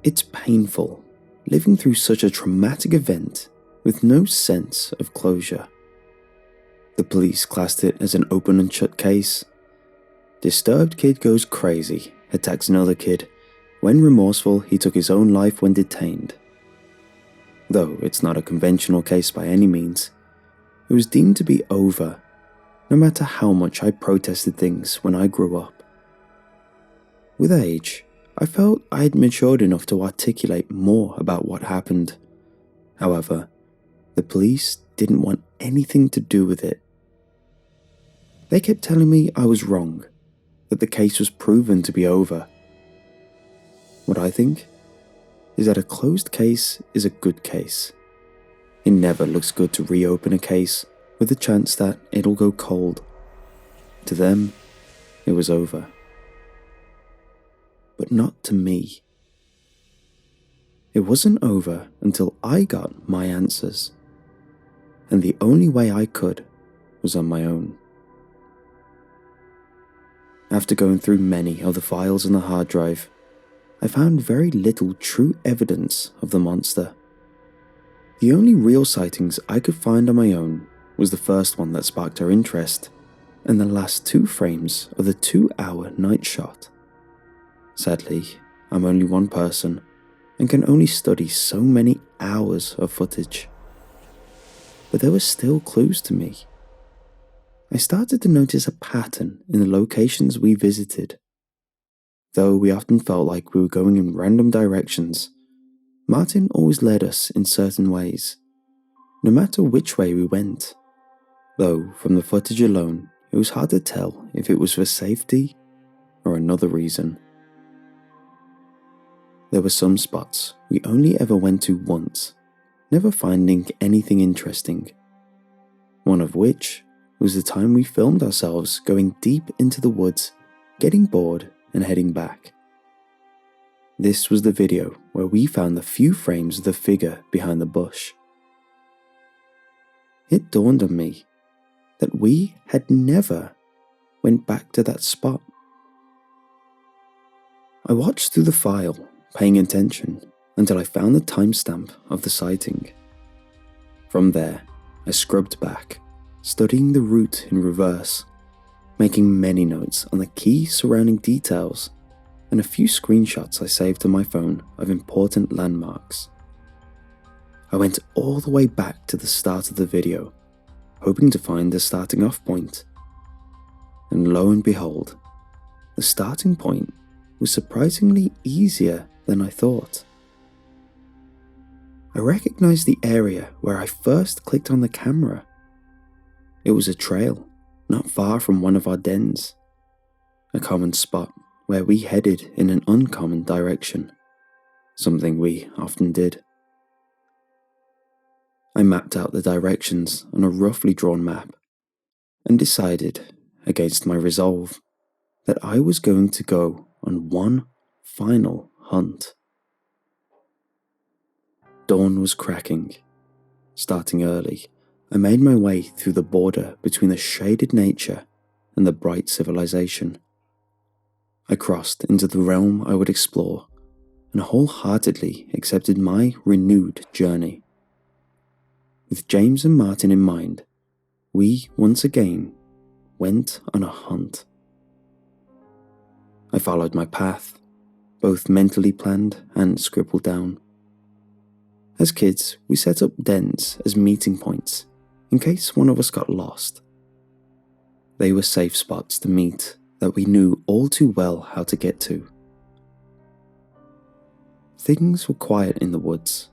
It's painful, living through such a traumatic event with no sense of closure. The police classed it as an open and shut case. Disturbed kid goes crazy, attacks another kid. When remorseful, he took his own life when detained. Though it's not a conventional case by any means, it was deemed to be over, no matter how much I protested things when I grew up. With age, I felt I had matured enough to articulate more about what happened. However, the police didn't want anything to do with it. They kept telling me I was wrong, that the case was proven to be over. What I think is that a closed case is a good case. It never looks good to reopen a case with the chance that it'll go cold. To them, it was over. But not to me. It wasn't over until I got my answers. And the only way I could was on my own. After going through many of the files on the hard drive, I found very little true evidence of the monster. The only real sightings I could find on my own was the first one that sparked our interest, and the last 2 frames of the 2-hour night shot. Sadly, I'm only one person, and can only study so many hours of footage. But there were still clues to me. I started to notice a pattern in the locations we visited. Though we often felt like we were going in random directions, Martin always led us in certain ways, no matter which way we went. Though from the footage alone, it was hard to tell if it was for safety or another reason. There were some spots we only ever went to once, never finding anything interesting. One of which was the time we filmed ourselves going deep into the woods, getting bored and heading back. This was the video where we found the few frames of the figure behind the bush. It dawned on me that we had never went back to that spot. I watched through the file, paying attention, until I found the timestamp of the sighting. From there, I scrubbed back, studying the route in reverse, making many notes on the key surrounding details and a few screenshots I saved on my phone of important landmarks. I went all the way back to the start of the video, hoping to find the starting off point. And lo and behold, the starting point was surprisingly easier than I thought. I recognized the area where I first clicked on the camera. It was a trail, not far from one of our dens, a common spot where we headed in an uncommon direction, something we often did. I mapped out the directions on a roughly drawn map and decided, against my resolve, that I was going to go on one final hunt. Dawn was cracking. Starting early, I made my way through the border between the shaded nature and the bright civilization. I crossed into the realm I would explore and wholeheartedly accepted my renewed journey. With James and Martin in mind, we once again went on a hunt. I followed my path, both mentally planned and scribbled down. As kids, we set up dens as meeting points in case one of us got lost. They were safe spots to meet that we knew all too well how to get to. Things were quiet in the woods,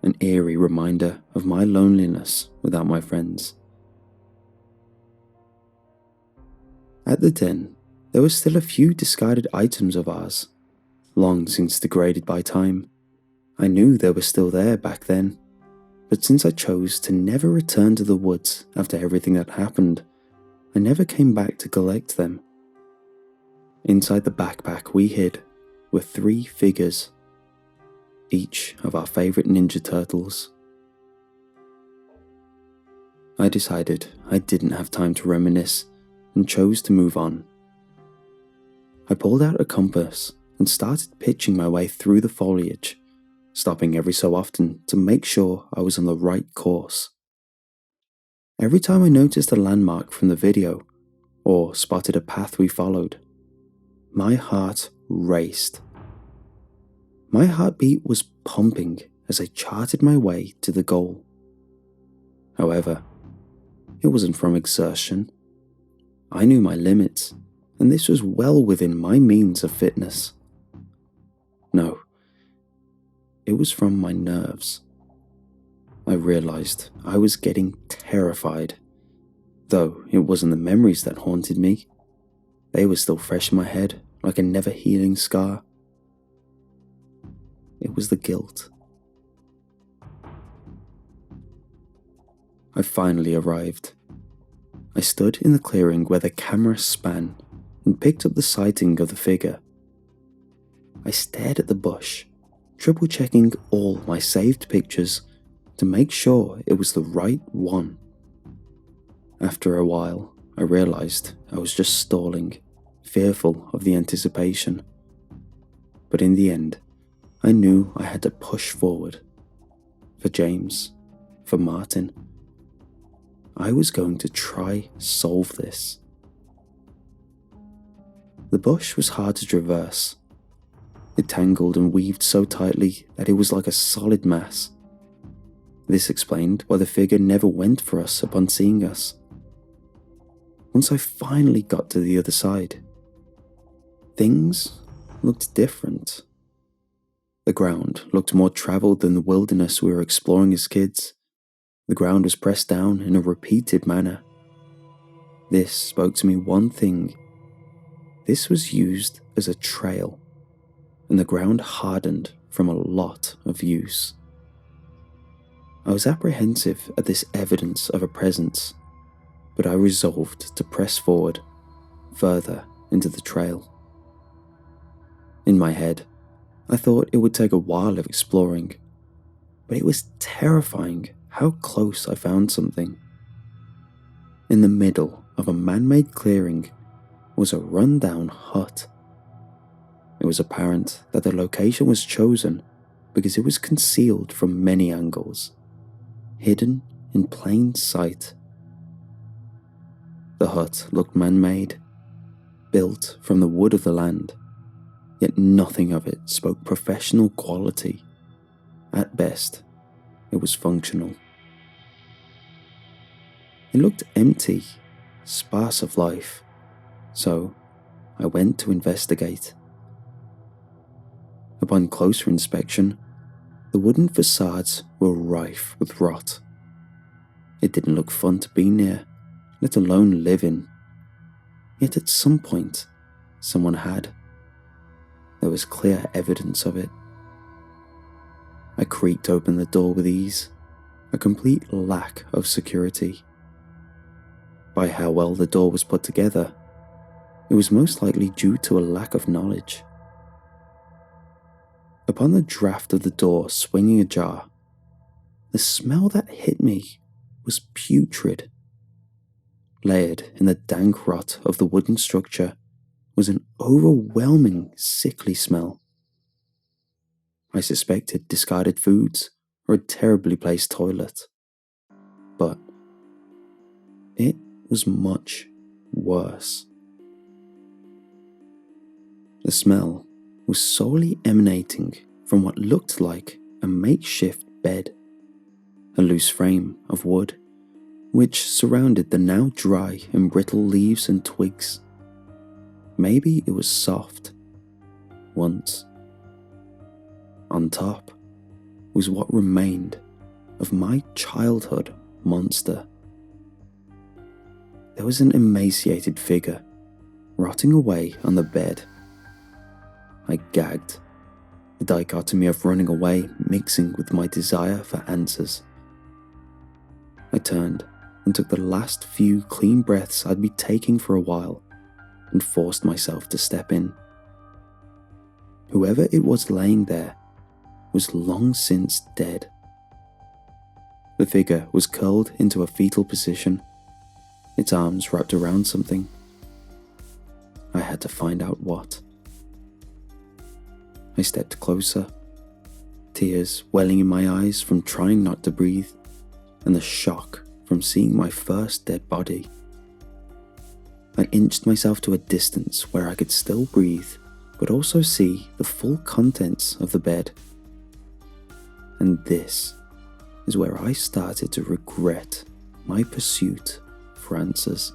an eerie reminder of my loneliness without my friends. At the den, there were still a few discarded items of ours, long since degraded by time. I knew they were still there back then, but since I chose to never return to the woods after everything that happened, I never came back to collect them. Inside the backpack we hid were 3 figures, each of our favorite Ninja Turtles. I decided I didn't have time to reminisce and chose to move on. I pulled out a compass and started pitching my way through the foliage, stopping every so often to make sure I was on the right course. Every time I noticed a landmark from the video, or spotted a path we followed, my heart raced. My heartbeat was pumping as I charted my way to the goal. However, it wasn't from exertion. I knew my limits, and this was well within my means of fitness. No, it was from my nerves. I realized I was getting terrified, though it wasn't the memories that haunted me. They were still fresh in my head, like a never-healing scar. It was the guilt. I finally arrived. I stood in the clearing where the camera span and picked up the sighting of the figure. I stared at the bush, triple-checking all my saved pictures to make sure it was the right one. After a while, I realized I was just stalling, fearful of the anticipation. But in the end, I knew I had to push forward. For James, for Martin. I was going to try solve this. The bush was hard to traverse. It tangled and weaved so tightly that it was like a solid mass. This explained why the figure never went for us upon seeing us. Once I finally got to the other side, things looked different. The ground looked more traveled than the wilderness we were exploring as kids. The ground was pressed down in a repeated manner. This spoke to me one thing. This was used as a trail, and the ground hardened from a lot of use. I was apprehensive at this evidence of a presence, but I resolved to press forward, further into the trail. In my head, I thought it would take a while of exploring, but it was terrifying how close I found something. In the middle of a man-made clearing was a run-down hut. It was apparent that the location was chosen because it was concealed from many angles, hidden in plain sight. The hut looked man-made, built from the wood of the land, yet nothing of it spoke professional quality. At best, it was functional. It looked empty, sparse of life, so I went to investigate. Upon closer inspection, the wooden facades were rife with rot. It didn't look fun to be near, let alone live in. Yet at some point, someone had. There was clear evidence of it. I creaked open the door with ease, a complete lack of security. By how well the door was put together, it was most likely due to a lack of knowledge. Upon the draft of the door swinging ajar, the smell that hit me was putrid. Layered in the dank rot of the wooden structure was an overwhelming sickly smell. I suspected discarded foods or a terribly placed toilet. But it was much worse. The smell was solely emanating from what looked like a makeshift bed, a loose frame of wood, which surrounded the now dry and brittle leaves and twigs. Maybe it was soft, once. On top was what remained of my childhood monster. There was an emaciated figure, rotting away on the bed. I gagged, the dichotomy of running away mixing with my desire for answers. I turned and took the last few clean breaths I'd be taking for a while and forced myself to step in. Whoever it was laying there was long since dead. The figure was curled into a fetal position, its arms wrapped around something. I had to find out what. I stepped closer, tears welling in my eyes from trying not to breathe, and the shock from seeing my first dead body. I inched myself to a distance where I could still breathe, but also see the full contents of the bed. And this is where I started to regret my pursuit for answers.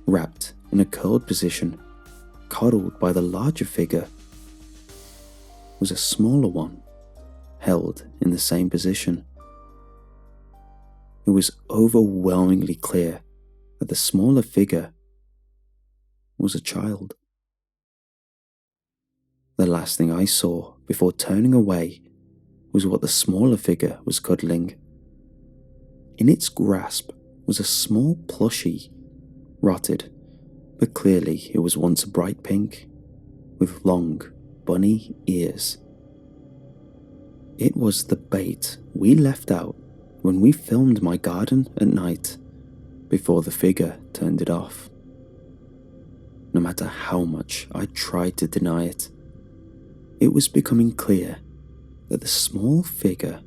Wrapped in a curled position, coddled by the larger figure, was a smaller one, held in the same position. It was overwhelmingly clear that the smaller figure was a child. The last thing I saw before turning away was what the smaller figure was cuddling. In its grasp was a small plushie, rotted, but clearly it was once a bright pink, with long, bunny ears. It was the bait we left out when we filmed my garden at night, before the figure turned it off. No matter how much I tried to deny it, it was becoming clear that the small figure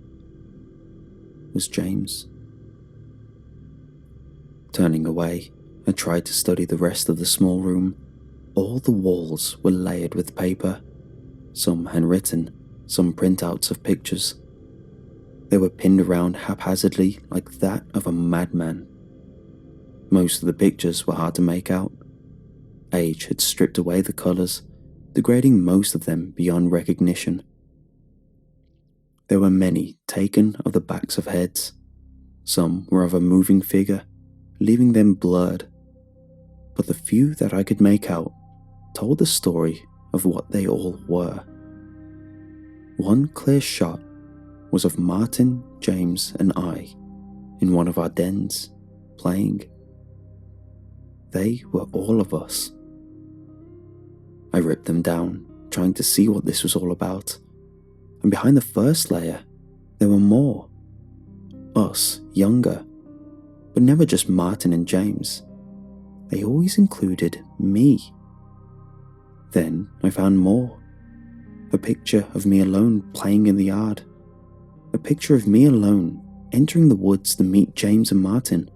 was James. Turning away, I tried to study the rest of the small room. All the walls were layered with paper, some handwritten, some printouts of pictures. They were pinned around haphazardly like that of a madman. Most of the pictures were hard to make out. Age had stripped away the colours, degrading most of them beyond recognition. There were many taken of the backs of heads. Some were of a moving figure, leaving them blurred. But the few that I could make out told the story of what they all were. One clear shot was of Martin, James, and I in one of our dens, playing. They were all of us. I ripped them down, trying to see what this was all about. And behind the first layer, there were more. Us, younger. But never just Martin and James. They always included me. Then I found more. A picture of me alone playing in the yard. A picture of me alone entering the woods to meet James and Martin.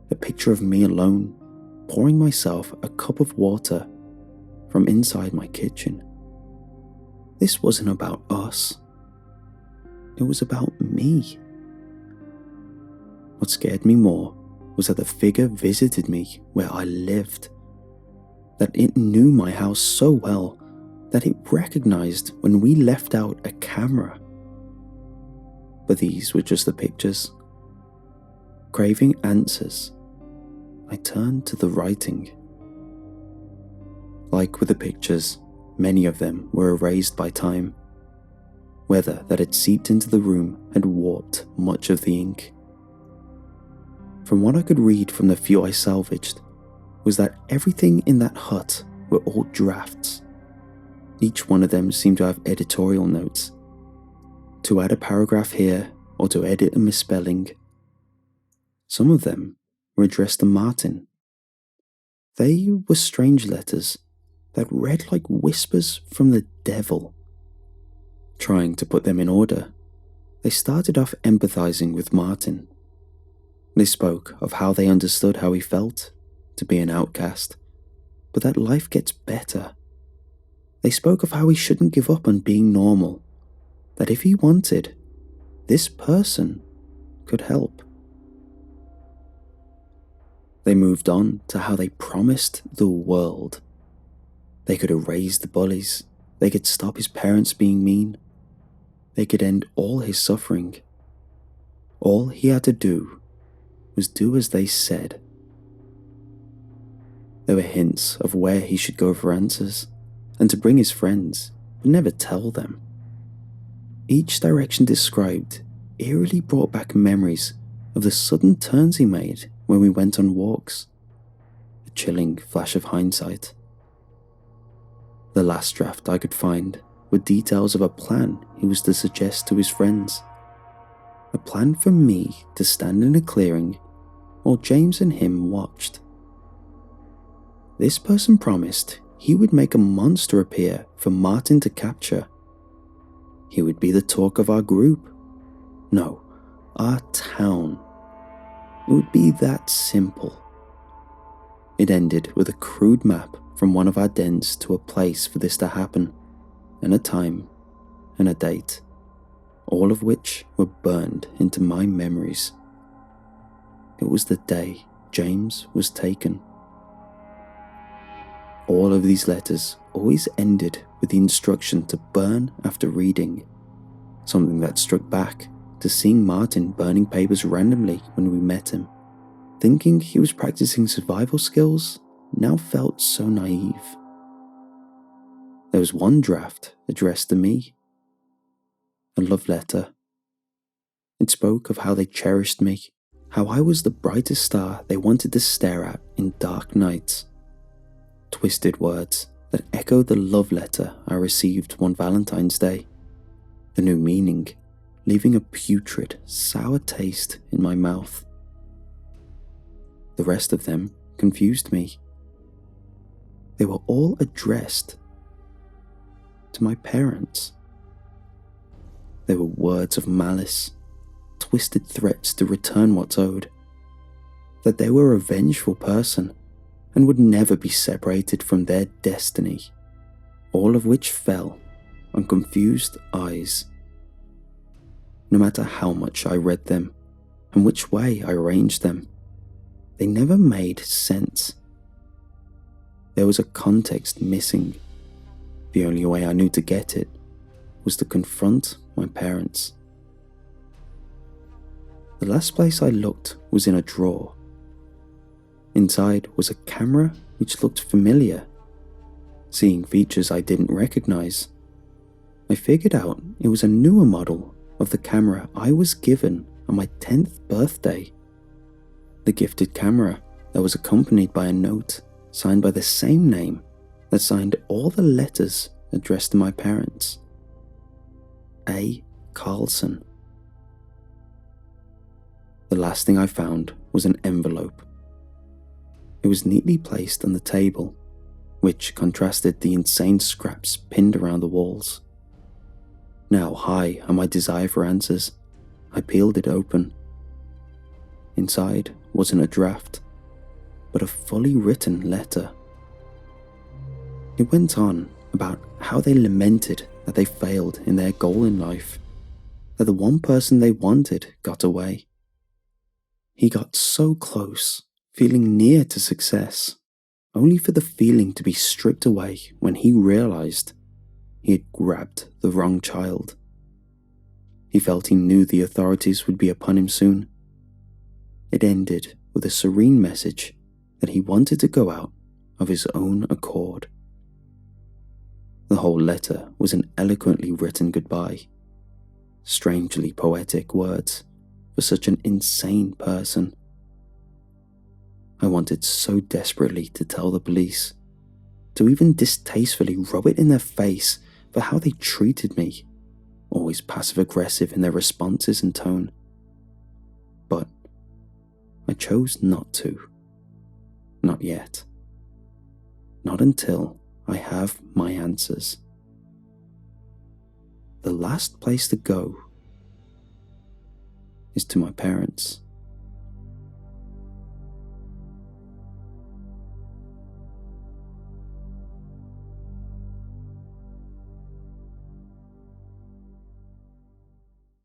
A picture of me alone pouring myself a cup of water from inside my kitchen. This wasn't about us. It was about me. What scared me more was that the figure visited me where I lived. That it knew my house so well that it recognized when we left out a camera. But these were just the pictures. Craving answers, I turned to the writing. Like with the pictures, many of them were erased by time. Weather that had seeped into the room had warped much of the ink. From what I could read from the few I salvaged, was that everything in that hut were all drafts. Each one of them seemed to have editorial notes. To add a paragraph here, or to edit a misspelling. Some of them were addressed to Martin. They were strange letters that read like whispers from the devil. Trying to put them in order, they started off empathizing with Martin. They spoke of how they understood how he felt, to be an outcast, but that life gets better. They spoke of how he shouldn't give up on being normal, that if he wanted, this person could help. They moved on to how they promised the world. They could erase the bullies, they could stop his parents being mean, they could end all his suffering. All he had to do was do as they said. There were hints of where he should go for answers, and to bring his friends, but never tell them. Each direction described eerily brought back memories of the sudden turns he made when we went on walks. A chilling flash of hindsight. The last draft I could find were details of a plan he was to suggest to his friends. A plan for me to stand in a clearing while James and him watched. This person promised he would make a monster appear for Martin to capture. He would be the talk of our group. No, our town. It would be that simple. It ended with a crude map from one of our dens to a place for this to happen, and a time, and a date, all of which were burned into my memories. It was the day James was taken. All of these letters always ended with the instruction to burn after reading, something that struck back to seeing Martin burning papers randomly when we met him. Thinking he was practicing survival skills now felt so naive. There was one draft addressed to me, a love letter. It spoke of how they cherished me, how I was the brightest star they wanted to stare at in dark nights. Twisted words that echoed the love letter I received one Valentine's Day. The new meaning leaving a putrid, sour taste in my mouth. The rest of them confused me. They were all addressed to my parents. They were words of malice, twisted threats to return what's owed, that they were a vengeful person and would never be separated from their destiny, all of which fell on confused eyes. No matter how much I read them and which way I arranged them, they never made sense. There was a context missing. The only way I knew to get it was to confront my parents. The last place I looked was in a drawer. Inside was a camera which looked familiar. Seeing features I didn't recognize, I figured out it was a newer model of the camera I was given on my 10th birthday. The gifted camera that was accompanied by a note signed by the same name that signed all the letters addressed to my parents. A. Carlson. The last thing I found was an envelope. It was neatly placed on the table, which contrasted the insane scraps pinned around the walls. Now high on my desire for answers, I peeled it open. Inside wasn't a draft, but a fully written letter. It went on about how they lamented that they failed in their goal in life, that the one person they wanted got away. He got so close, feeling near to success, only for the feeling to be stripped away when he realized he had grabbed the wrong child. He felt he knew the authorities would be upon him soon. It ended with a serene message that he wanted to go out of his own accord. The whole letter was an eloquently written goodbye. Strangely poetic words for such an insane person. I wanted so desperately to tell the police, to even distastefully rub it in their face for how they treated me, always passive-aggressive in their responses and tone. But I chose not to. Not yet. Not until I have my answers. The last place to go is to my parents.